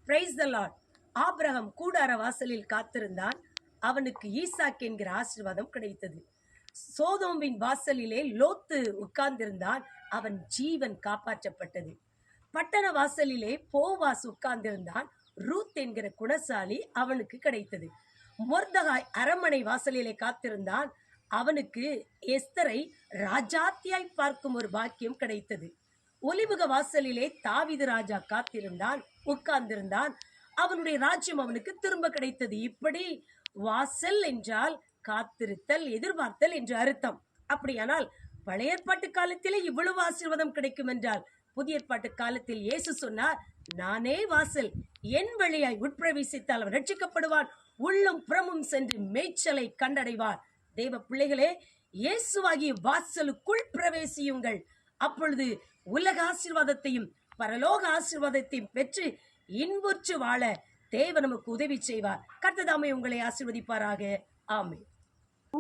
Praise the Lord. Abraham கூடார வாசலில் காத்திருந்தான். அவனுக்கு ஈசாக் என்கிற ஆசீர்வாதம் கிடைத்தது. சோதோமின் வாசலிலே லோத்து உட்கார்ந்திருந்தான். அவன் ஜீவன் காப்பாற்றப்பட்டது. பட்டண வாசலிலே போவாஸ் உட்கார்ந்திருந்தான். ரூத் என்கிற குணசாலி அவனுக்கு கிடைத்தது. மொர்தகாய் அரண்மனை வாசலிலே காத்திருந்தான். அவனுக்கு எஸ்தரை ராஜாத்தியாய் பார்க்கும் ஒரு பாக்கியம் கிடைத்தது. ஒலிமுக வாசலிலே தாவீது ராஜா காத்திருந்தான், உட்கார்ந்திருந்தான். அவனுடைய ராஜ்யம் அவனுக்கு திரும்ப கிடைத்தது. இப்படி வாசல் என்றால் காத்திருத்தல், எதிர்பார்த்தல் என்று அர்த்தம். அப்படியானால் பழைய ஏற்பாட்டு காலத்திலே இவ்வளவு ஆசீர்வாதம் கிடைக்கும் என்றால் புதிய ஏற்பாட்டு காலத்தில் இயேசு சொன்னார், நானே வாசல், என் வழியாய் உட்பிரவேசித்தால் அவன் ரட்சிக்கப்படுவான், உள்ளும் புறமும் சென்று மேய்ச்சலை கண்டடைவான். தேவ பிள்ளைகளே, இயேசுவாகிய வாசலுக்குள் பிரவேசியுங்கள். அப்பொழுது உலக ஆசீர்வாதத்தையும் பரலோக ஆசீர்வாதத்தையும் பெற்று இன்புற்று வாழ தேவன் நமக்கு உதவி செய்வார். கர்த்தர் தாமே உங்களை ஆசீர்வதிப்பாராக. ஆமென்.